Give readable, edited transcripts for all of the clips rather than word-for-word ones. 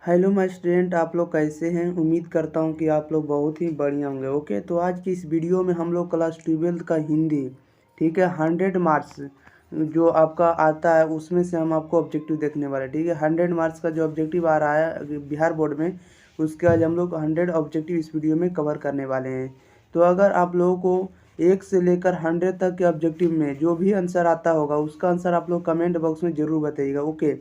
Hello my student, आप लोग कैसे हैं। उम्मीद करता हूं कि आप लोग बहुत ही बढ़िया होंगे। ओके, तो आज की इस वीडियो में हम लोग क्लास 12 का हिंदी, ठीक है, 100 मार्क्स जो आपका आता है उसमें से हम आपको ऑब्जेक्टिव देखने वाले। ठीक है, 100 मार्क्स का जो ऑब्जेक्टिव आ रहा है बिहार बोर्ड में, उसके आज हम लोग 100 ऑब्जेक्टिव इस वीडियो में कवर करने वाले हैं। तो अगर आप लोगों को 1 से लेकर 100 तक के ऑब्जेक्टिव में जो भी आंसर आता होगा उसका आंसर आप लोग कमेंट बॉक्स में ज़रूर बताइएगा। ओके,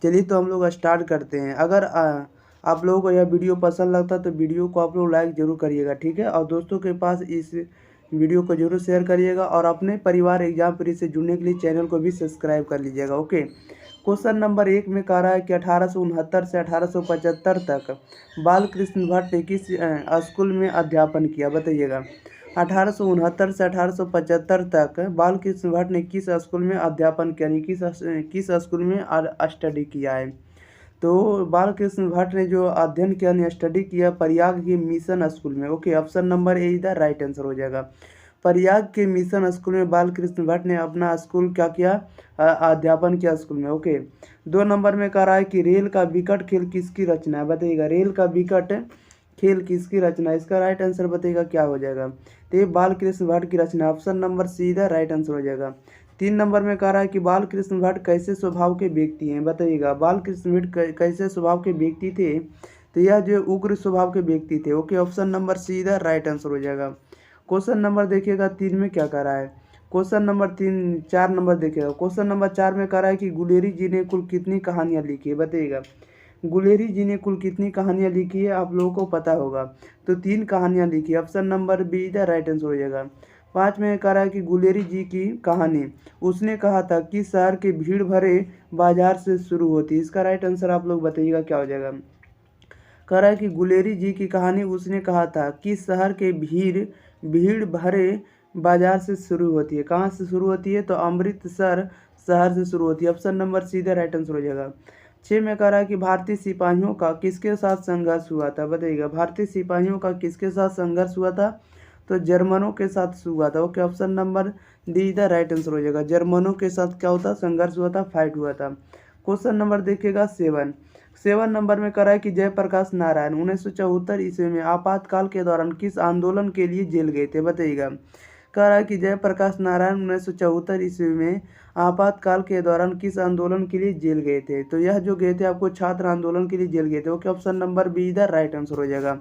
चलिए तो हम लोग स्टार्ट करते हैं। अगर आप लोगों को यह वीडियो पसंद लगता है तो वीडियो को आप लोग लाइक ज़रूर करिएगा, ठीक है, और दोस्तों के पास इस वीडियो को जरूर शेयर करिएगा और अपने परिवार एग्जाम प्री से जुड़ने के लिए चैनल को भी सब्सक्राइब कर लीजिएगा। ओके, क्वेश्चन नंबर 1 में कह रहा है कि 1869 से 1875 तक बाल कृष्ण भट्ट ने किस स्कूल में अध्यापन किया, बताइएगा। 1869 से 1875 तक बाल कृष्ण भट्ट ने किस स्कूल में अध्यापन किया, यानी किस स्कूल में स्टडी किया है। तो बाल कृष्ण भट्ट ने जो अध्ययन किया, यानी स्टडी किया, प्रयाग के मिशन स्कूल में। ओके, ऑप्शन नंबर ए इधर राइट आंसर हो जाएगा। प्रयाग के मिशन स्कूल में बाल कृष्ण भट्ट ने अपना स्कूल क्या किया, अध्यापन किया स्कूल में। ओके, 2 नंबर में कह रहा है कि रेल का विकट खेल किसकी रचना है, बताइएगा। रेल का विकट खेल किसकी रचना है, इसका राइट आंसर बताइएगा क्या हो जाएगा। तो ये बाल कृष्ण भट्ट की रचना, ऑप्शन नंबर सी इधर राइट आंसर हो जाएगा। 3 नंबर में कह रहा है कि बाल कृष्ण भट्ट कैसे स्वभाव के व्यक्ति हैं, बताइएगा। बाल कृष्ण भट्ट कैसे स्वभाव के व्यक्ति थे, तो यह जो उग्र स्वभाव के व्यक्ति थे। ओके, ऑप्शन नंबर सी इधर राइट आंसर हो जाएगा। क्वेश्चन नंबर देखिएगा 3 में क्या कह रहा है। क्वेश्चन नंबर 3 4 नंबर देखिएगा। क्वेश्चन नंबर 4 में कह रहा है कि गुलेरी जी ने कुल कितनी कहानियाँ लिखी है, बताइएगा। गुलेरी जी ने कुल कितनी कहानियाँ लिखी है, आप लोगों को पता होगा। तो 3 कहानियाँ लिखी है, ऑप्शन नंबर बी इधर राइट आंसर हो जाएगा। 5 में कह रहा है कि गुलेरी जी की कहानी उसने कहा था कि शहर के भीड़ भरे बाजार से शुरू होती है, इसका राइट आंसर आप लोग बताइएगा क्या हो जाएगा। कह रहा है कि गुलेरी जी की कहानी उसने कहा था कि शहर के भीड़ भीड़ भरे बाजार से शुरू होती है। कहाँ से शुरू होती है, तो अमृतसर शहर से शुरू होती है, ऑप्शन नंबर सीधे राइट आंसर हो जाएगा। 6 में कह रहा है कि भारतीय सिपाहियों का किसके साथ संघर्ष हुआ था, बताइएगा। भारतीय सिपाहियों का किसके साथ संघर्ष हुआ था, तो जर्मनों के साथ हुआ था। ओके, ऑप्शन नंबर डी इधर राइट आंसर हो जाएगा। जर्मनों के साथ क्या होता, संघर्ष हुआ था, फाइट हुआ था। क्वेश्चन नंबर देखिएगा 7 नंबर में कह रहा है कि जयप्रकाश नारायण 1974 ईस्वी में आपातकाल के दौरान किस आंदोलन के लिए जेल गए थे, बताइएगा। कह रहा है कि जयप्रकाश नारायण 1974 ईस्वी में आपातकाल के दौरान किस आंदोलन के लिए जेल गए थे, तो यह जो गए थे आपको छात्र आंदोलन के लिए जेल गए थे। ओके, ऑप्शन नंबर बी इधर राइट आंसर हो जाएगा।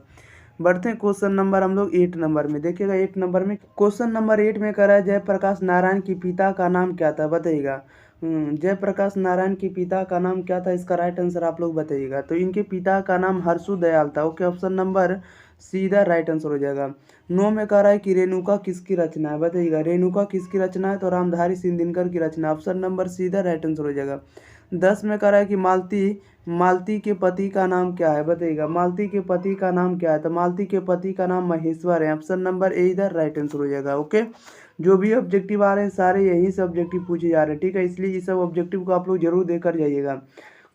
बढ़ते हैं क्वेश्चन नंबर हम लोग 8 नंबर में देखिएगा। 8 नंबर में क्वेश्चन नंबर 8 में कह रहा है जयप्रकाश नारायण की पिता का नाम क्या था, बताइएगा। जयप्रकाश नारायण के पिता का नाम क्या था, इसका राइट आंसर आप लोग बताइएगा। तो इनके पिता का नाम हर्षु दयाल था। ओके, ऑप्शन नंबर सीधा राइट आंसर हो जाएगा। 9 में कह रहा है कि रेणुका किसकी रचना है, बताइएगा। रेणुका किसकी रचना है, तो रामधारी सिंह दिनकर की रचना, ऑप्शन नंबर सीधा राइट आंसर हो जाएगा। 10 में कह रहा है कि मालती मालती के पति का नाम क्या है, बताइएगा। मालती के पति का नाम क्या है, तो मालती के पति का नाम महेश्वर है, ऑप्शन नंबर ए इधर राइट आंसर हो जाएगा। ओके, जो भी ऑब्जेक्टिव आ रहे हैं सारे यही से ऑब्जेक्टिव पूछे जा रहे हैं, ठीक है, इसलिए ये सब ऑब्जेक्टिव को आप लोग जरूर देकर जाइएगा।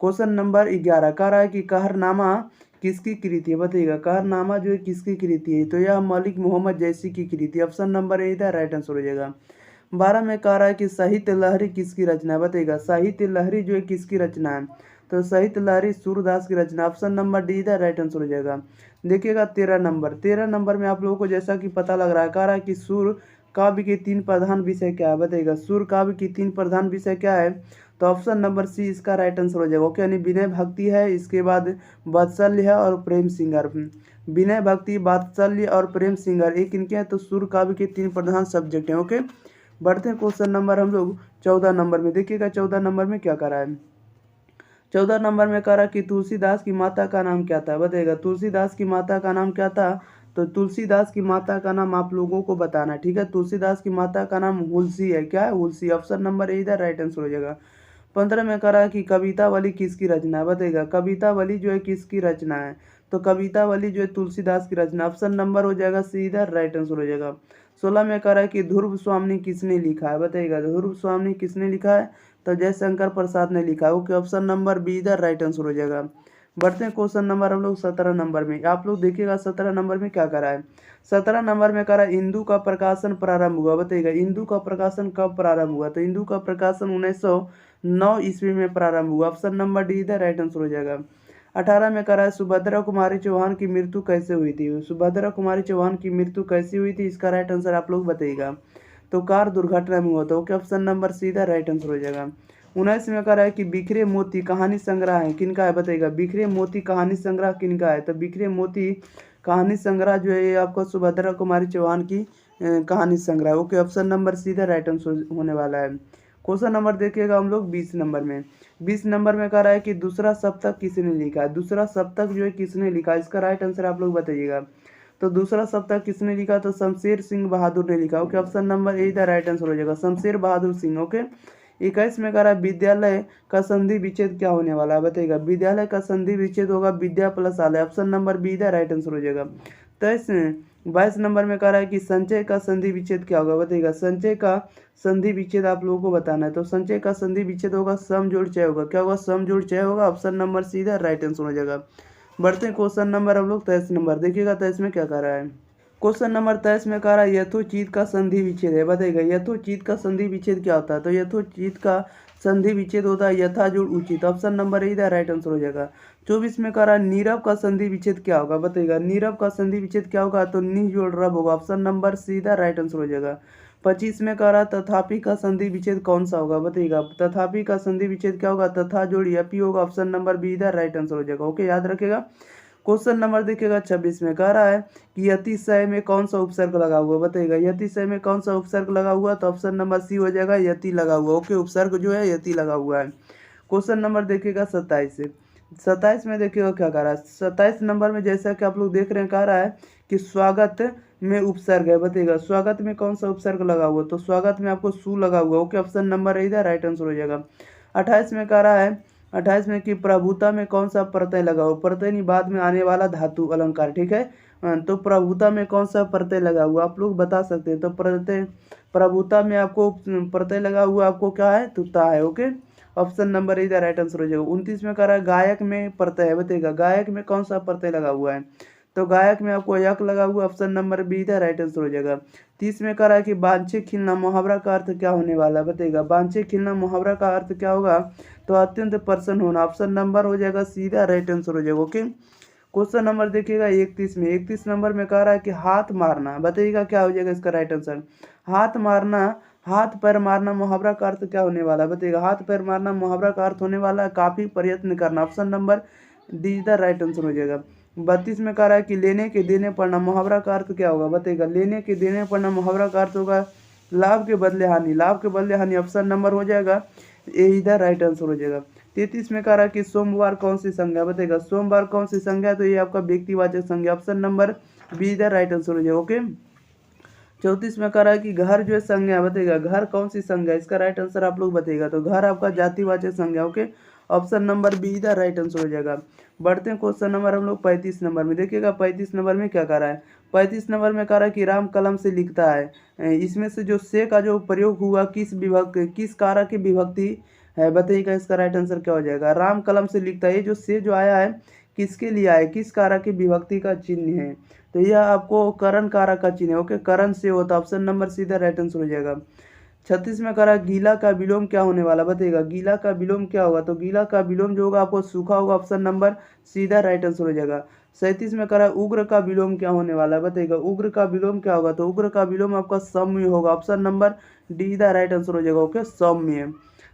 क्वेश्चन नंबर 11 कह रहा है कि कहरनामा किसकी कृति है, बताइएगा। कहरनामा जो है किसकी कृति है, तो यह मलिक मोहम्मद जैसी की कृति है, ऑप्शन नंबर ए इधर राइट आंसर हो जाएगा। 12 में कह रहा है कि साहित्य लहरी किसकी रचना है, बताइएगा। साहित्य लहरी जो है किसकी रचना है, तो साहित्य लहरी सूरदास की रचना, ऑप्शन नंबर डी इधर राइट आंसर हो जाएगा। देखिएगा 13 नंबर में आप लोगों को जैसा कि पता लग रहा है, कह रहा है कि सुर काव्य के 3 प्रधान विषय क्या है, बताइएगा। सुर काव्य की 3 प्रधान विषय क्या है, तो ऑप्शन नंबर सी इसका राइट आंसर हो जाएगा। ओके, यानी विनय भक्ति है, इसके बाद वात्सल्य है और प्रेम सिंगर। विनय भक्ति, वात्सल्य और प्रेम सिंगर एक इनके हैं, तो सुर काव्य के 3 प्रधान सब्जेक्ट हैं। ओके, बढ़ते हैं क्वेश्चन नंबर हम लोग 14 नंबर में देखिएगा। 14 नंबर में क्या करा है, 14 नंबर में कह रहा कि तुलसीदास की माता का नाम क्या था, बताइएगा। तुलसीदास की माता का नाम क्या था, तो तुलसीदास की माता का नाम आप लोगों को बताना, ठीक है। तुलसीदास की माता का नाम हुलसी है, क्या है, हुलसी, ऑप्शन नंबर ए इधर राइट आंसर हो जाएगा। 15 में कह रहा है कि कवितावली किसकी रचना है, बताइएगा। कवितावली जो है किसकी रचना है, तो कवितावली जो है तुलसीदास की रचना, ऑप्शन नंबर हो जाएगा सी इधर राइट आंसर हो जाएगा। 16 में कह रहा है कि ध्रुव स्वामी किसने लिखा है, बताइएगा। ध्रुव स्वामी किसने लिखा है, तो जयशंकर प्रसाद ने लिखा है। ओके, ऑप्शन नंबर बी इधर राइट आंसर हो जाएगा। बढ़ते हैं क्वेश्चन नंबर हम लोग 17 नंबर में, आप लोग देखिएगा 17 नंबर में क्या करा है। 17 नंबर में करा इंदु का प्रकाशन प्रारंभ हुआ, बताइएगा। इंदु का प्रकाशन कब प्रारंभ हुआ, तो इंदु का प्रकाशन 1909 ईस्वी में प्रारंभ हुआ, ऑप्शन नंबर डी इधर राइट आंसर हो जाएगा। 18 में कह रहा है सुभद्रा कुमारी चौहान की मृत्यु कैसे हुई थी। सुभद्रा कुमारी चौहान की मृत्यु कैसी हुई थी, इसका राइट आंसर आप लोग बताइएगा। तो कार दुर्घटना में हुआ था। ओके, ऑप्शन नंबर सीधा राइट आंसर हो जाएगा। 19 में कह रहा है कि बिखरे मोती कहानी संग्रह है किनका है, बताइएगा। बिखरे मोती कहानी संग्रह किनका है, तो बिखरे मोती कहानी संग्रह जो है ये आपको सुभद्रा कुमारी चौहान की कहानी संग्रह। ओके, ऑप्शन नंबर सीधा राइट आंसर होने वाला है। क्वेश्चन नंबर देखिएगा हम लोग 20 नंबर में। 20 नंबर में कह रहा है कि दूसरा सप्तक किसने लिखा है। दूसरा सप्तक जो है किसने लिखा है, इसका राइट आंसर आप लोग बताइएगा। तो दूसरा सप्तक किसने लिखा, तो शमशेर सिंह बहादुर ने लिखा। Okay, option number A the right answer हो जाएगा, शमशेर बहादुर सिंह। ओके, 21 में कह रहा है विद्यालय का संधि विच्छेद क्या होने वाला है, बताइएगा। विद्यालय का संधि विच्छेद होगा विद्या प्लस आलय, option number be the right answer हो जाएगा। 22 नंबर में कह रहा है कि संचय का संधि विच्छेद क्या होगा, बताइएगा। संचय का संधि विच्छेद आप लोगों को बताना है। तो संचय का संधि विच्छेद होगा सम जोड़ चय होगा। क्या होगा, सम जोड़ चय होगा, ऑप्शन नंबर सीधा राइट आंसर हो जाएगा। बढ़ते हैं क्वेश्चन नंबर हम लोग 23 नंबर, देखिएगा 23 में क्या कह रहा है। क्वेश्चन नंबर 23 में कह रहा है यथोचित का संधि विच्छेद है, बताइएगा। यथोचित का संधि विच्छेद क्या होता है, तो यथोचित का संधि विच्छेद होता है यथा जुड़ उचित, option number A right answer हो जाएगा। 24 में कह रहा है नीरव का संधि विच्छेद क्या होगा, बताइएगा। नीरव का संधि विच्छेद क्या होगा, तो नि जोड़ रब होगा, ऑप्शन नंबर सीधा राइट आंसर हो जाएगा। 25 में कह रहा है तथापि का संधि विच्छेद कौन सा होगा, बताइएगा। तथापि का संधि विच्छेद क्या होगा, तथा जोड़ यपि होगा, ऑप्शन नंबर बी इधर राइट आंसर हो जाएगा। ओके, याद रखेगा। क्वेश्चन नंबर देखिएगा 26 में कह रहा है कि यतिशय में कौन सा उपसर्ग लगा हुआ, बताइएगा। यतिशय में कौन सा उपसर्ग लगा हुआ, तो ऑप्शन नंबर सी हो जाएगा, यति लगा हुआ। ओके, उपसर्ग जो है यति लगा हुआ है। क्वेश्चन नंबर देखिएगा 27 से। 27 में देखिएगा क्या कह रहा है। 27 नंबर में जैसा कि आप लोग देख रहे हैं कह रहा है कि स्वागत में उपसर्ग है, बताइएगा। स्वागत में कौन सा उपसर्ग लगा हुआ, तो स्वागत में आपको सु लगा हुआ। ओके, ऑप्शन नंबर इधर राइट आंसर हो जाएगा। 28 में कह रहा है 28 में कि प्रभुता में कौन सा प्रत्यय लगा हुआ, प्रत्यय नहीं बाद में आने वाला धातु अलंकार, ठीक है। तो प्रभुता में कौन सा प्रत्यय लगा हुआ आप लोग बता सकते हैं। तो प्रत्यय प्रभुता में आपको प्रत्यय लगा हुआ आपको क्या है, तुता है। ओके, ऑप्शन नंबर इधर राइट आंसर हो जाएगा। 29 में कह रहा है गायक में प्रत्यय है, बताइएगा। गायक में कौन सा प्रत्यय लगा हुआ है, तो गायक में आपको यक लगा हुआ, ऑप्शन नंबर बी इधर राइट आंसर हो जाएगा। 30 में कह रहा है कि बांछे खिलना मुहावरा का अर्थ क्या होने वाला है, बताइएगा। बांछे खिलना मुहावरा का अर्थ क्या होगा, तो अत्यंत प्रसन्न होना, ऑप्शन नंबर हो जाएगा सीधा राइट आंसर हो जाएगा। ओके, क्वेश्चन नंबर देखिएगा 31 में। 31 नंबर में कह रहा है कि हाथ मारना, बताइएगा क्या हो जाएगा इसका राइट आंसर। हाथ मारना, हाथ पैर मारना मुहावरा का अर्थ क्या होने वाला है, बताइएगा। हाथ पैर मारना मुहावरा का अर्थ होने वाला है काफी प्रयत्न करना, ऑप्शन नंबर डी इधर राइट आंसर हो जाएगा। 32 में कह रहा है कि लेने के देने पड़ना मुहावरा का अर्थ क्या होगा, बताइएगा। लेने के देने पड़ना मुहावरा का अर्थ होगा लाभ के बदले हानि, लाभ के बदले हानि, ऑप्शन नंबर हो जाएगा ए इधर राइट आंसर हो जाएगा। 33 में कह रहा है कि सोमवार कौन सी संज्ञा, बताइएगा। सोमवार कौन सी संज्ञा, तो ये आपका व्यक्तिवाचक संज्ञा, ऑप्शन नंबर बी इधर राइट आंसर हो जाएगा। ओके, 34 में कह रहा है कि घर जो है संज्ञा, बताइएगा। घर कौन सी संज्ञा, इसका राइट आंसर आप लोग बताइएगा। तो घर आपका जातिवाचक संज्ञा। ओके, ऑप्शन नंबर बी इधर राइट आंसर हो जाएगा। बढ़ते हैं क्वेश्चन नंबर हम लोग 35 नंबर में, देखिएगा 35 नंबर में क्या कह रहा है। 35 नंबर में कह रहा है कि राम कलम से लिखता है, इसमें से जो से का जो प्रयोग हुआ किस विभक्ति किस कारक की विभक्ति है, बताइएगा। इसका राइट आंसर क्या हो जाएगा। राम कलम से लिखता है, ये जो से जो आया है किसके लिए आया, किस कारक की विभक्ति का चिन्ह है, तो यह आपको करण कारक का चिन्ह है। ओके, करण से होता, ऑप्शन नंबर सीधा राइट आंसर हो जाएगा। 36 में कह रहा है गीला का विलोम क्या होने वाला, बताइएगा। गीला का विलोम क्या होगा, तो गीला का विलोम जो होगा आपको सूखा होगा, ऑप्शन नंबर सीधा राइट आंसर हो जाएगा। 37 में कह रहा है उग्र का विलोम क्या होने वाला है, बताइएगा। उग्र का विलोम क्या होगा, तो उग्र का विलोम आपका सौम्य होगा, option number D the right answer हो जाएगा। ओके, सौम्य।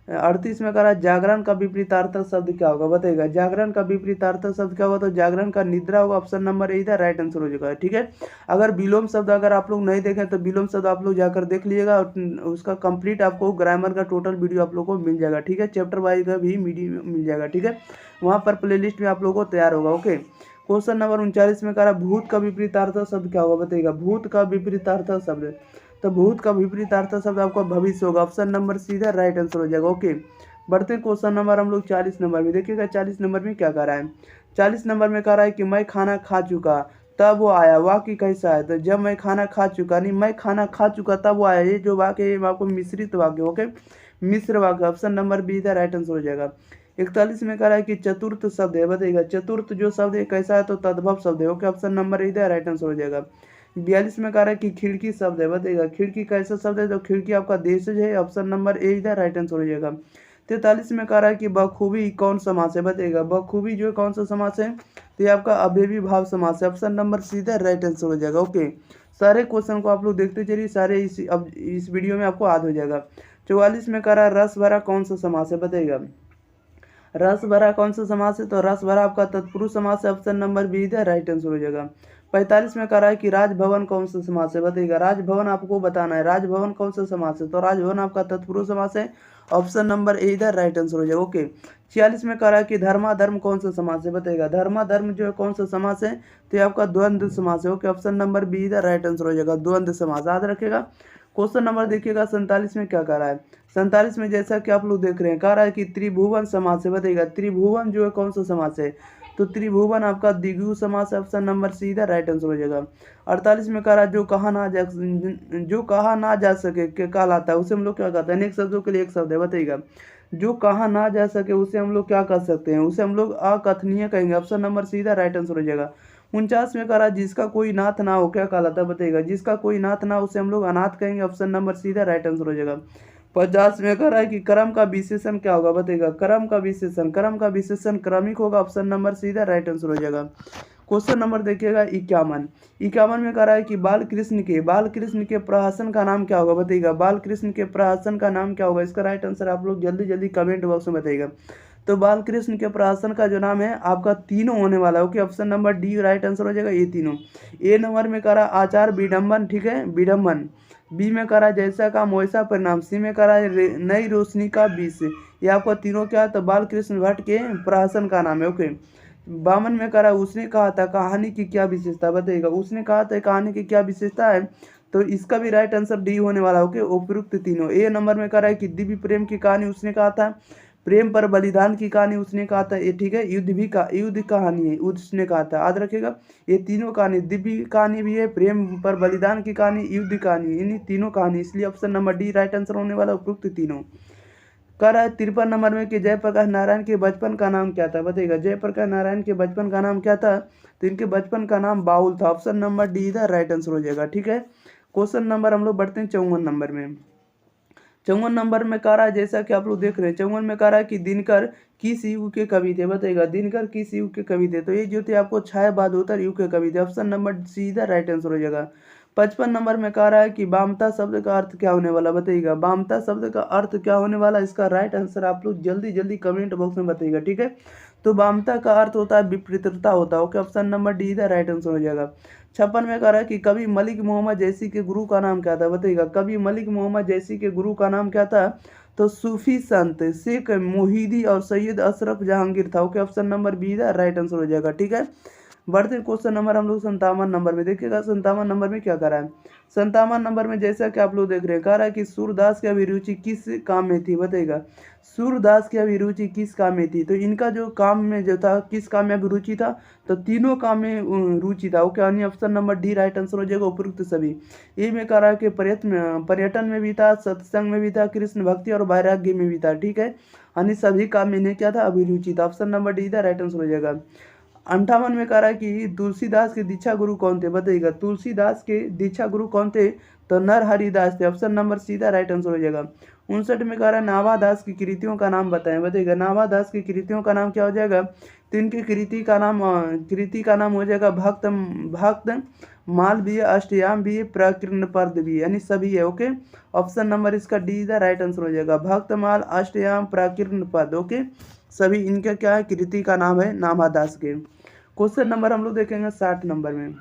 38 में कह रहा है जागरण का विपरीतार्थक शब्द क्या होगा, बताइएगा। जागरण का विपरीतार्थक शब्द क्या होगा, तो जागरण का निद्रा होगा, ऑप्शन नंबर इधर राइट आंसर हो जाएगा। ठीक है, अगर विलोम शब्द अगर आप लोग नहीं देखें तो विलोम शब्द आप लोग जाकर देख लीजिएगा, उसका कंप्लीट आपको ग्रामर का टोटल वीडियो आप लोग को मिल जाएगा। ठीक है, चैप्टर वाइज का भी वीडियो मिल जाएगा। ठीक है, वहाँ पर प्ले लिस्ट में आप लोगों को तैयार होगा। ओके, क्वेश्चन नंबर 39 में कह रहा है भूत का विपरीतार्थक शब्द क्या होगा, बताइएगा। भूत का विपरीतार्थक शब्द, तो भूत का विपरीतार्थक शब्द आपका भविष्य होगा, ऑप्शन नंबर सीधा राइट आंसर हो जाएगा। ओके, बढ़ते हैं क्वेश्चन नंबर हम लोग 40 नंबर में, देखिएगा 40 नंबर में क्या कह रहा है। 40 नंबर में कह रहा है कि मैं खाना खा चुका तब वो आया, वाक्य कैसा है, तो जब मैं खाना खा चुका, नहीं मैं खाना खा चुका तब वो आया, ये जो वाक्य है आपको मिश्रित वाक्य। ओके, मिश्र वाक्य, ऑप्शन नंबर बी इधर राइट आंसर हो जाएगा। 41 में कह रहा है कि चतुर्थ शब्द है, बताइएगा। चतुर्थ जो शब्द है कैसा है, तो तद्भव शब्द है। ओके, ऑप्शन नंबर इधर राइट आंसर हो जाएगा। 42 में कह रहा है कि खिड़की शब्द है, बताइएगा। खिड़की कैसा शब्द है, तो खिड़की आपका देशज है, ऑप्शन नंबर ए इधर राइट आंसर हो जाएगा। 43 में कह रहा है कि बखूबी कौन समास है, बताइएगा। बखूबी जो है कौन सा समास है, तो ये आपका अव्ययी भाव समास है। ऑप्शन नंबर सीधा राइट आंसर हो जाएगा। ओके, सारे क्वेश्चन को आप लोग देखते चलिए, सारे इस वीडियो में आपको याद हो जाएगा। 44 में कह रहा है रस भरा कौन सा समास है, बताइएगा। रस भरा कौन सा समास है, तो रस भरा आपका तत्पुरुष समास है। ऑप्शन नंबर बी है राइट आंसर हो जाएगा। 45 में कह रहा है कि राजभवन कौन सा समास है, बताइएगा। राजभवन आपको बताना है, राजभवन कौन सा समास है, तो राजभवन आपका तत्पुरुष समास है। ऑप्शन नंबर ए इधर राइट आंसर हो जाएगा। ओके, 46 में कह रहा है कि धर्माधर्म कौन सा समास है, बताइएगा। धर्माधर्म जो है कौन सा समास है, तो ये आपका द्वंद्व समास है। ओके, ऑप्शन नंबर बी इधर राइट आंसर हो जाएगा, द्वंद्व समास, याद रखेगा। क्वेश्चन नंबर देखिएगा 47 में क्या कह रहा है। 47 में जैसा कि आप लोग देख रहे हैं, कह रहा है कि त्रिभुवन समास है, बताइएगा। त्रिभुवन जो है कौन सा समास है, तो त्रिभुवन आपका द्विगु समास है। ऑप्शन नंबर सी इधर राइट आंसर हो जाएगा। 48 में कह रहा है जो कहा ना जा सके के कहलाता है, उसे हम लोग क्या कहते हैं। अनेक शब्दों के लिए एक शब्द है, बताइएगा। जो कहा ना जा सके उसे हम लोग क्या कह सकते हैं, उसे हम लोग अकथनीय कहेंगे। ऑप्शन नंबर सीधा राइट आंसर हो जाएगा। 49 में कह रहा है जिसका कोई नाथ ना हो क्या कहलाता है, बताइएगा। जिसका कोई नाथ ना हो उसे हम लोग अनाथ कहेंगे। ऑप्शन नंबर सीधा राइट आंसर हो जाएगा। 50 में कह रहा है कि क्रम का विशेषण क्या होगा, बताइएगा। क्रम का विशेषण क्रमिक होगा। ऑप्शन नंबर सीधा राइट आंसर हो जाएगा। क्वेश्चन नंबर देखिएगा 51 में कह रहा है कि बाल कृष्ण के प्रहसन का नाम क्या होगा, बताइएगा। बाल कृष्ण के प्रहसन का नाम क्या होगा, इसका राइट आंसर आप लोग जल्दी जल्दी कमेंट बॉक्स में बताइएगा। तो बाल कृष्ण के प्रहसन का जो नाम है आपका तीनों होने वाला है। Okay, option number D right answer हो जाएगा, ये तीनों। ए नंबर में कह रहा आचार विडम्बन, ठीक है, विडम्बन। बी में कह रहा है जैसा काम वैसा परिणाम। सी में कह रहा है नई रोशनी का विष। ये आपको तीनों क्या है, तो बाल कृष्ण भट्ट के प्रहसन का नाम है। ओके, 52 में कह रहा है उसने कहा था कहानी की क्या विशेषता, बताइएगा। उसने कहा था कहानी की क्या विशेषता है, तो इसका भी राइट आंसर डी होने वाला है। ओके, उपयुक्त तीनों। ए नंबर में कह रहा है कि दिव्य प्रेम की कहानी उसने कहा था। प्रेम पर बलिदान की कहानी उसने कहा था, ये ठीक है। युद्ध कहानी है, उसने कहा था, याद रखेगा। ये तीनों कहानी, दिव्य कहानी भी है, प्रेम पर बलिदान की कहानी, युद्ध कहानी, इन तीनों कहानी, इसलिए option number D right answer होने वाला, उपयुक्त तीनों। कह रहा है 53 नंबर में कि जयप्रकाश नारायण के बचपन का नाम क्या था, बताइएगा। जयप्रकाश नारायण के बचपन का नाम क्या था, तो इनके बचपन का नाम बाउल था। ऑप्शन नंबर डी इधर राइट आंसर हो जाएगा, ठीक है। क्वेश्चन नंबर हम लोग बढ़ते हैं 54 नंबर में। 54 नंबर में कह रहा है जैसा कि आप लोग देख रहे हैं, 54 में कह रहा है कि दिनकर किस युग के कवि थे, बताइएगा। दिनकर किस युग के कवि थे, तो ये जो थे आपको छाया बहादुर युग के कवि थे। ऑप्शन नंबर सीधा राइट आंसर हो जाएगा। 55 नंबर में कह रहा है कि वामता शब्द का अर्थ क्या होने वाला, बताइएगा। वामता शब्द का अर्थ क्या होने वाला, इसका राइट आंसर आप लोग जल्दी जल्दी कमेंट बॉक्स में बताइएगा, ठीक है। तो वामता का अर्थ होता है विपरीतता होता है। ओके, ऑप्शन नंबर डी इधर राइट आंसर हो जाएगा। 56 में कह रहा है कि कवि मलिक मोहम्मद जैसी के गुरु का नाम क्या था, बताइएगा। कवि मलिक मोहम्मद जैसी के गुरु का नाम क्या था, तो सूफी संत शेख मोहिदी और सैयद अशरफ जहांगीर था। ओके, ऑप्शन नंबर बी इधर राइट आंसर हो जाएगा, ठीक है। बढ़ते क्वेश्चन नंबर हम लोग 57 नंबर में देखिएगा। 57 नंबर में क्या कर रहा है, 57 नंबर में जैसा कि आप लोग देख रहे हैं, कह रहा है कि सूरदास की अभिरुचि किस काम में थी, बताइएगा। सूरदास की अभिरुचि किस काम में थी, तो इनका जो काम में जो था, किस काम में अभिरुचि था, तो तीनों काम में रुचि था। ओके, यानी option number D right answer हो जाएगा, उपयुक्त सभी। ये में कह रहा है कि पर्यटन में भी था, सत्संग में भी था, कृष्ण भक्ति और वैराग्य में भी था, ठीक है। यानी सभी काम में इन्हें क्या था, अभिरुचि था। ऑप्शन नंबर डी था राइट आंसर हो जाएगा। 58 में कह रहा है कि तुलसीदास के दीक्षा गुरु कौन थे, बताइएगा। तुलसीदास के दीक्षा गुरु कौन थे, तो नरहरिदास थे। ऑप्शन नंबर सीधा राइट आंसर हो जाएगा। 59 में कह रहा है नाभादास की कृतियों का नाम बताएं, बताइएगा। नाभादास की कृतियों का नाम क्या हो जाएगा, तो इनकी कृति का नाम हो जाएगा भक्त माल भी है, अष्टयाम भी है, प्रकीर्ण पद भी है, यानी सभी है। ओके, ऑप्शन नंबर इसका डी द राइट आंसर हो जाएगा। भक्त माल अष्टयाम प्रकीर्ण पद, ओके, सभी इनका क्या है, कृति का नाम है नाभादास के। क्वेश्चन नंबर हम लोग देखेंगे 60 नंबर में।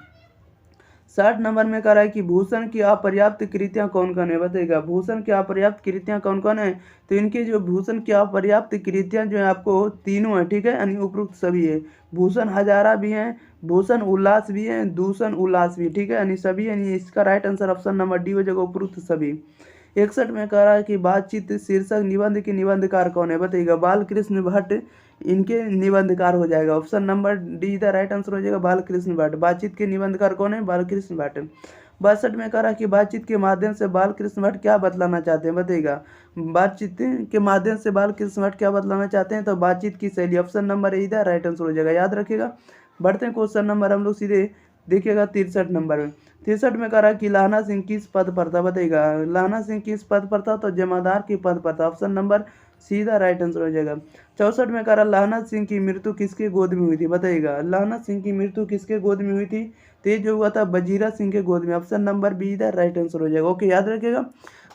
60 नंबर में कह रहा है कि भूषण की अपर्याप्त कृतियां कौन कौन है, बताइएगा। भूषण की अपर्याप्त कृतियां कौन कौन है, तो इनके जो भूषण की अपर्याप्त कृतियां जो है आपको तीनों है, ठीक है, यानी उपयुक्त सभी है। भूषण हजारा भी हैं, भूषण उल्लास भी है, दूषण उल्लास भी, ठीक है, यानी सभी, यानी इसका right answer option number D हो जाएगा, उपयुक्त सभी। 61 में कह रहा है कि बातचीत शीर्षक निबंध के निबंधकार कौन है, बताइएगा। बालकृष्ण भट्ट इनके निबंधकार हो जाएगा। Option number D the right answer हो जाएगा, बालकृष्ण भट्ट। बातचीत के निबंधकार कौन है, बालकृष्ण भट्ट। 62 में कह रहा है कि बातचीत के माध्यम से बालकृष्ण भट्ट क्या बतलाना चाहते हैं, बताइएगा। बातचीत के माध्यम से बालकृष्ण भट्ट क्या बतलाना चाहते हैं, तो बातचीत की शैली। Option number A the right answer हो जाएगा, याद रखिएगा। बढ़ते हैं क्वेश्चन नंबर हम लोग सीधे देखिएगा 63 नंबर में। 63 में कह रहा है कि लाना सिंह किस पद पर था, बताइएगा। लाना सिंह किस पद पर था, तो जमादार के पद पर था। ऑप्शन नंबर सीधा राइट आंसर हो जाएगा। 64 में कह रहा लहना सिंह की मृत्यु किसके गोद में हुई थी, बताइएगा। लहना सिंह की मृत्यु किसके गोद में हुई थी, तो ये जो हुआ था बजीरा सिंह के गोद में। ऑप्शन नंबर बी इधर राइट आंसर हो जाएगा। ओके, याद रखिएगा।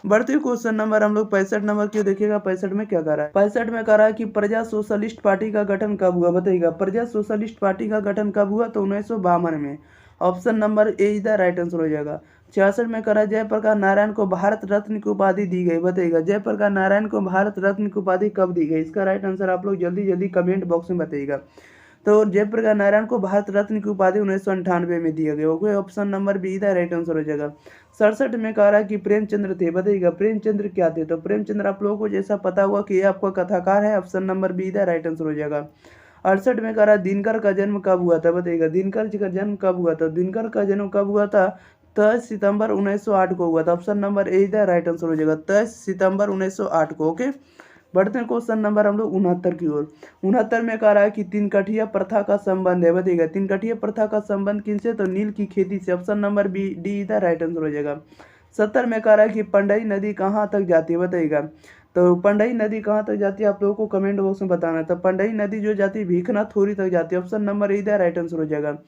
बढ़ते क्वेश्चन नंबर हम लोग 65 नंबर क्यों देखिएगा। 65 में क्या कह रहा है, 65 में कह रहा है कि प्रजा सोशलिस्ट पार्टी का गठन कब हुआ, बताइएगा। प्रजा सोशलिस्ट पार्टी का गठन कब हुआ, तो 1952 में। ऑप्शन नंबर ए इधर राइट आंसर हो जाएगा। 66 में कह रहा है जयप्रकाश नारायण को भारत रत्न की उपाधि दी गई, बताइएगा। जयप्रकाश नारायण को भारत रत्न की उपाधि कब दी गई, इसका राइट आंसर आप लोग जल्दी जल्दी कमेंट बॉक्स में बताइएगा। तो जयप्रकाश नारायण को भारत रत्न की उपाधि 1998 में दिया गया। ओके, ऑप्शन नंबर बी इधर राइट आंसर हो जाएगा। 67 में कह रहा है कि प्रेमचंद्र थे, बताइएगा। प्रेमचंद्र क्या थे, तो प्रेमचंद्र आप लोगों को जैसा पता हुआ कि ये आपका कथाकार है। ऑप्शन नंबर बी इधर राइट आंसर हो जाएगा। 68 में कह रहा है दिनकर का जन्म कब हुआ था, बताइएगा। दिनकर जी का जन्म कब हुआ था, दिनकर का जन्म कब हुआ था, 23 सितंबर 1908 को हुआ था। ऑप्शन नंबर ए इधर राइट आंसर हो जाएगा, 23 सितंबर 1908 को। ओके, बढ़ते हैं क्वेश्चन नंबर हम लोग 69 की ओर। 69 में कह रहा है कि तीनकठिया प्रथा का संबंध है, बताइएगा। तीनकठिया प्रथा का संबंध किनसे, तो नील की खेती से। ऑप्शन नंबर बी डी इधर राइट आंसर हो जाएगा। 70 में कह रहा है कि पंडई नदी कहाँ तक जाती है, बताइएगा। तो पंडई नदी कहाँ तक जाती है, आप लोगों को कमेंट बॉक्स में बताना है। तो पंडई नदी जो जाती है भीखनाथोरी तक जाती है। ऑप्शन नंबर इधर राइट आंसर हो जाएगा।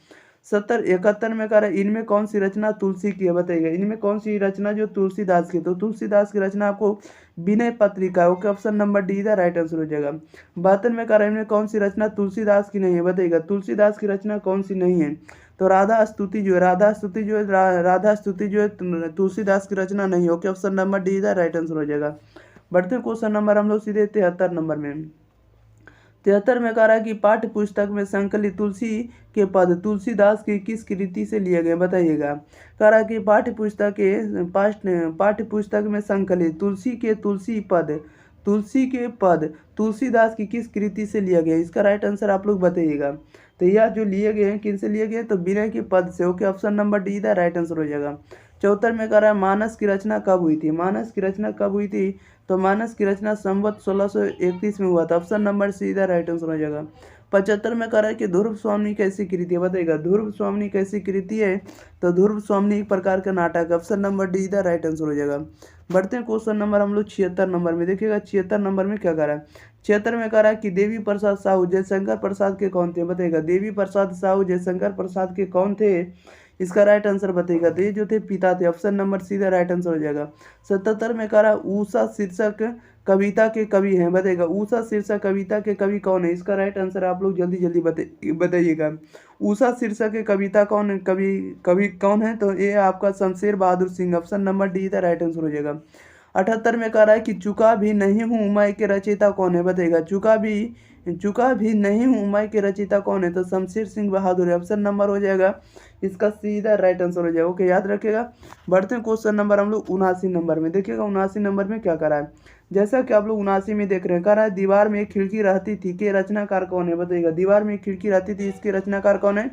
71 में कह रहा है इनमें कौन सी रचना तुलसी की है, बताइएगा। इनमें कौन सी रचना जो तुलसीदास की, तो तुलसीदास की रचना आपको Vinay Patrika. Okay, option number D इधर राइट आंसर हो जाएगा। 72 में कह रहा है इनमें कौन सी रचना तुलसीदास की नहीं है, बताइएगा। तुलसीदास की रचना कौन सी नहीं है, तो राधा स्तुति जो है, राधा स्तुति जो है, राधा स्तुति जो है तुलसीदास की रचना नहीं है। ओके, ऑप्शन नंबर डी इधर राइट आंसर हो जाएगा। बढ़ते क्वेश्चन नंबर हम लोग सीधे 73 नंबर में। 73 में कह रहा है कि पाठ्य पुस्तक में संकलित तुलसी के पद तुलसीदास की किस कृति से लिए गए, बताइएगा। कह रहा है कि पाठ्य पुस्तक में संकलित तुलसी के पद तुलसीदास की किस कृति से लिया गया, इसका राइट आंसर आप लोग बताइएगा। तो यह जो लिए गए हैं किन से लिए गए, तो विनय के पद से। ओके, ऑप्शन नंबर डी इधर राइट आंसर हो जाएगा। 74 में कह रहा है मानस की रचना कब हुई थी, मानस की रचना कब हुई थी, तो मानस की रचना संवत 1631 में हुआ था। ऑप्शन नंबर सी इधर राइट आंसर हो जाएगा। 75 में कह रहा है कि ध्रुव स्वामिनी कैसी कृति है, बताइएगा। ध्रुव स्वामिनी कैसी कृति है, तो ध्रुव स्वामिनी एक प्रकार का नाटक है। ऑप्शन नंबर डी इधर राइट आंसर हो जाएगा। बढ़ते हैं क्वेश्चन नंबर हम लोग 76 नंबर में, देखिएगा 76 नंबर में क्या कह रहा है। 76 में कह रहा है कि देवी प्रसाद साहू जयशंकर प्रसाद के कौन थे, बताइएगा। देवी प्रसाद साहू जयशंकर प्रसाद के कौन थे, इसका राइट आंसर बताइएगा। तो ये जो थे पिता थे। ऑप्शन नंबर सीधा राइट आंसर हो जाएगा। 77 में कह रहा है उषा शीर्षक कविता के कवि हैं, बताइएगा। उषा शीर्षक कविता के कवि कौन है, इसका राइट आंसर आप लोग जल्दी जल्दी बताइएगा। उषा शीर्षक के कविता कौन कवि कौन है, तो ये आपका Shamsher Bahadur Singh. Option number D इधर राइट आंसर हो जाएगा। 78 में कह रहा है कि चुका भी नहीं हूँ मैं के रचयिता कौन है, बताइएगा। चुका भी नहीं हूँ मैं के रचयिता कौन है, तो शमशेर सिंह बहादुर है। ऑप्शन नंबर हो जाएगा इसका सीधा राइट आंसर हो जाएगा। ओके, याद रखिएगा। बढ़ते हैं क्वेश्चन नंबर हम लोग 79 नंबर में, देखिएगा 79 नंबर में क्या करा है। जैसा कि आप लोग 79 में देख रहे हैं, कह रहा है दीवार में एक खिड़की रहती थी के रचनाकार कौन है, बताइएगा। दीवार में एक खिड़की रहती थी, इसके रचनाकार कौन है,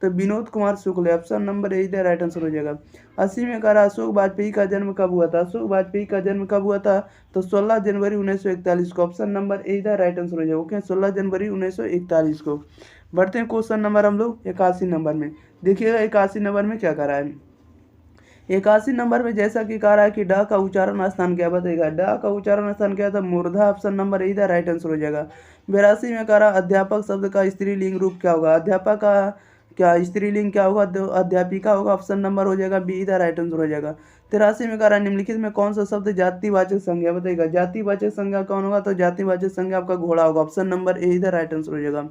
तो विनोद कुमार शुक्ल है। ऑप्शन नंबर ए इधर राइट आंसर हो जाएगा। 80 में कह रहा अशोक वाजपेयी का जन्म कब हुआ था, अशोक वाजपेयी का जन्म कब हुआ था, तो 16 जनवरी 1941 को। ऑप्शन नंबर ए इधर राइट आंसर हो जाएगा। ओके, 16 जनवरी 1941 को। बढ़ते हैं क्वेश्चन नंबर हम लोग 81 नंबर में, देखिएगा 81 नंबर में क्या कह रहा है। 81 नंबर में जैसा कि कह रहा है कि ड का उच्चारण स्थान क्या, बताइएगा। ड का उच्चारण स्थान क्या था, मूर्धा। ऑप्शन नंबर इधर राइट आंसर हो जाएगा। 82 में कह रहा अध्यापक शब्द का स्त्रीलिंग रूप क्या होगा, अध्यापक का क्या स्त्रीलिंग क्या होगा, अध्यापिका होगा। ऑप्शन नंबर हो जाएगा बी इधर राइट आंसर हो जाएगा। 83 में कह रहा है निम्नलिखित में कौन सा शब्द जातिवाचक संज्ञा, बताइएगा। जातिवाचक संज्ञा कौन होगा, तो जातिवाचक संज्ञा आपका घोड़ा होगा। ऑप्शन नंबर ए इधर राइट आंसर हो जाएगा।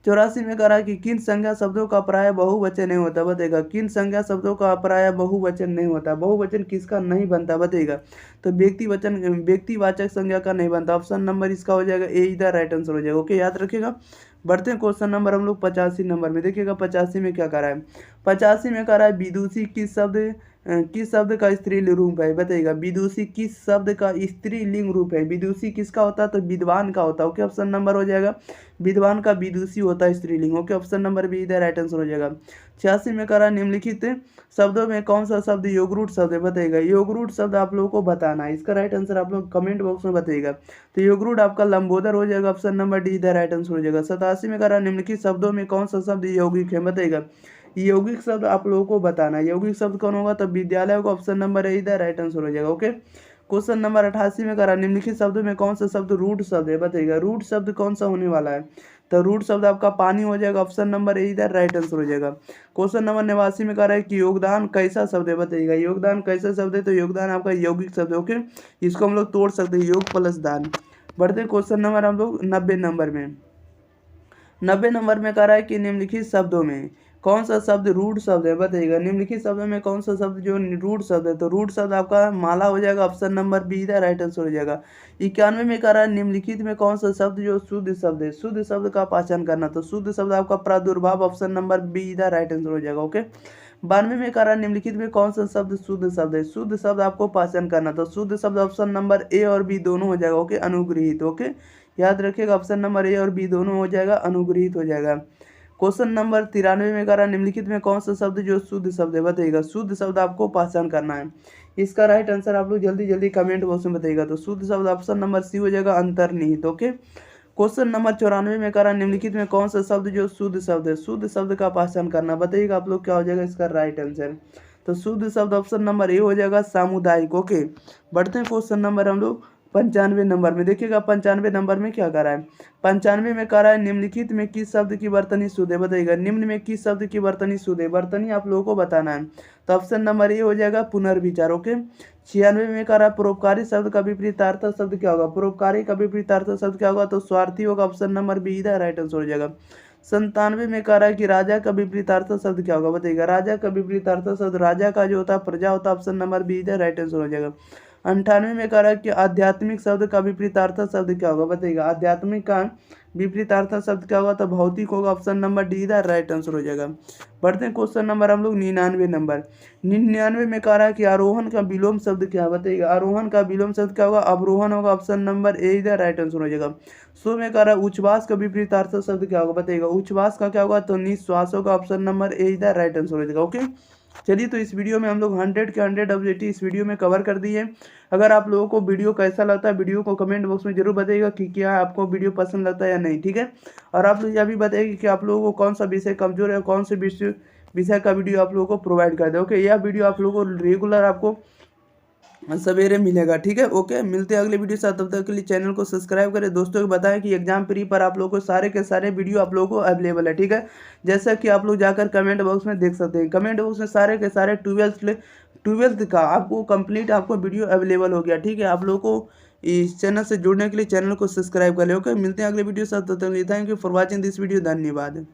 84 में कह रहा है कि किन संज्ञा शब्दों का प्राय बहुवचन नहीं होता, बताइएगा। किन संज्ञा शब्दों का प्राय बहुवचन नहीं होता, बहुवचन किसका नहीं बनता, बताइएगा। तो व्यक्तिवाचक संज्ञा का नहीं बनता। ऑप्शन नंबर इसका हो जाएगा ए इधर राइट आंसर हो जाएगा। ओके, याद रखिएगा। बढ़ते हैं क्वेश्चन नंबर हम लोग 85 नंबर में, देखिएगा 85 में क्या कह रहा है। 85 में कह रहा है विदुषी किस शब्द का स्त्रीलिंग रूप है, बताइएगा। विदुषी किस शब्द का स्त्रीलिंग रूप है, विदुषी किसका होता है, तो विद्वान का होता है। ओके, ऑप्शन नंबर हो जाएगा विद्वान का विदुषी होता है स्त्रीलिंग। ओके, ऑप्शन नंबर बी इधर राइट आंसर हो जाएगा। 86 में कह रहा है निम्नलिखित शब्दों में कौन सा शब्द योगरूट शब्द है, बताइएगा। योगरूट शब्द आप लोगों को बताना है, इसका राइट आंसर आप लोग कमेंट बॉक्स में बताइएगा। तो योगरूट आपका लंबोदर हो जाएगा। ऑप्शन नंबर डी इधर राइट आंसर हो जाएगा। 87 में कह रहा है निम्नलिखित शब्दों में कौन सा शब्द यौगिक है, बताइएगा। यौगिक शब्द आप लोगों को बताना है, यौगिक शब्द कौन होगा, तो विद्यालय होगा। ऑप्शन नंबर ए इधर राइट आंसर हो जाएगा। ओके, क्वेश्चन नंबर 88 में करा निम्नलिखित शब्दों में कौन सा शब्द रूट शब्द है, बताइएगा रूट शब्द कौन सा होने वाला है। तो रूट शब्द आपका पानी हो जाएगा, ऑप्शन नंबर ए इधर राइट आंसर हो जाएगा। क्वेश्चन नंबर 89 में कह रहा है कि योगदान कैसा शब्द है, बताइएगा योगदान कैसा शब्द है। तो योगदान आपका यौगिक शब्द है, ओके, इसको हम लोग तोड़ सकते हैं, योग प्लस दान। बढ़ते क्वेश्चन नंबर हम लोग 90 नंबर में। 90 नंबर में कह रहा है कि निम्नलिखित शब्दों में कौन सा शब्द रूट शब्द है, बताइएगा निम्नलिखित शब्दों में कौन सा शब्द जो रूट शब्द है। तो रूट शब्द आपका माला हो जाएगा, ऑप्शन नंबर बी इधर राइट आंसर हो जाएगा। 91 में कह रहा है निम्नलिखित में कौन सा शब्द जो शुद्ध शब्द है, शुद्ध शब्द का पहचान करना। तो शुद्ध शब्द आपका प्रादुर्भाव, ऑप्शन नंबर बी इधर राइट आंसर हो जाएगा, ओके। 92 में कह रहा है निम्नलिखित में कौन सा शब्द शुद्ध शब्द है, शुद्ध शब्द आपको पहचान करना। तो शुद्ध शब्द ऑप्शन नंबर ए और बी दोनों हो जाएगा, ओके, अनुग्रहित, ओके, याद रखिएगा ऑप्शन नंबर ए और बी दोनों हो जाएगा, अनुग्रहित हो जाएगा। क्वेश्चन नंबर 93 में कह रहा है निम्नलिखित में कौन सा शब्द जो शुद्ध शब्द है, बताइएगा शुद्ध शब्द आपको पहचान करना है। इसका राइट आंसर आप लोग जल्दी जल्दी कमेंट बॉक्स में बताइएगा। तो शुद्ध शब्द ऑप्शन नंबर सी हो जाएगा, अंतर्निहित, ओके। क्वेश्चन नंबर 94 में कह रहा है निम्नलिखित में कौन सा शब्द जो शुद्ध शब्द है, शुद्ध शब्द का पहचान करना, बताइएगा आप लोग क्या हो जाएगा इसका राइट आंसर। तो शुद्ध शब्द ऑप्शन नंबर ए हो जाएगा, सामुदायिक, ओके। बढ़ते हैं क्वेश्चन नंबर हम लोग 95 नंबर में। देखिएगा 95 नंबर में क्या कह रहा है, 95 में कह रहा है निम्नलिखित में किस शब्द की वर्तनी शुद्ध है, बताइएगा निम्न में किस शब्द की वर्तनी शुद्ध है, वर्तनी आप लोगों को बताना है। तो ऑप्शन नंबर ए हो जाएगा, पुनर्विचार, ओके। 96 में कह रहा है परोपकारी शब्द का विपरीतार्थ शब्द क्या होगा, परोपकारी का विपरीतार्थ शब्द क्या होगा। तो स्वार्थी होगा, ऑप्शन नंबर बी इधर राइट आंसर हो जाएगा। 97 में कह रहा है कि राजा का विपरीतार्थ शब्द क्या होगा, बताइएगा राजा का विपरीतार्थ शब्द राजा का जो होता है प्रजा होता है, ऑप्शन नंबर बी इधर राइट आंसर हो जाएगा। 98 में कह रहा है कि आध्यात्मिक शब्द का विपरीतार्थ शब्द क्या होगा, बताइएगा आध्यात्मिक का विपरीतार्थ शब्द क्या होगा। तो भौतिक होगा, ऑप्शन नंबर डी इधर राइट आंसर हो जाएगा। बढ़ते हैं क्वेश्चन नंबर हम लोग 99 नंबर। 99 में कह रहा है कि आरोहण का विलोम शब्द क्या है, बताइएगा आरोहण का विलोम शब्द क्या होगा, अवरोहण होगा, ऑप्शन नंबर ए इधर राइट आंसर हो जाएगा। 100 में कह रहा है उच्छ्वास का विपरीतार्थ शब्द क्या होगा, बताइएगा उच्छ्वास का क्या होगा। तो निश्वास होगा, ऑप्शन नंबर ए इधर राइट आंसर हो जाएगा, ओके। चलिए, तो इस वीडियो में हम लोग 100 के 100 ऑब्जेक्टिव इस वीडियो में कवर कर दिए। अगर आप लोगों को वीडियो कैसा लगता है, वीडियो को कमेंट बॉक्स में जरूर बताइएगा कि क्या आपको वीडियो पसंद लगता है या नहीं, ठीक है। और आप लोग यह भी बताइए कि आप लोगों को कौन सा विषय कमजोर है, कौन से विषय का वीडियो आप लोगों को प्रोवाइड कर दे, ओके। यह वीडियो आप लोगों को रेगुलर आपको सवेरे मिलेगा, ठीक है, ओके। मिलते हैं अगले वीडियो साथ, तब तक के लिए चैनल को सब्सक्राइब करें। दोस्तों को बताएं कि एग्जाम प्री पर आप लोगों को सारे के सारे वीडियो आप लोगों को अवेलेबल है, ठीक है। जैसा कि आप लोग जाकर कमेंट बॉक्स में देख सकते हैं, कमेंट बॉक्स में सारे के सारे 12th का आपको कंप्लीट आपको वीडियो अवेलेबल हो गया, ठीक है। आप लोगों को इस चैनल से जुड़ने के लिए चैनल को सब्सक्राइब कर ले, ओके। मिलते हैं अगले वीडियो साथ, तब तक के लिए thank you for watching this video, धन्यवाद।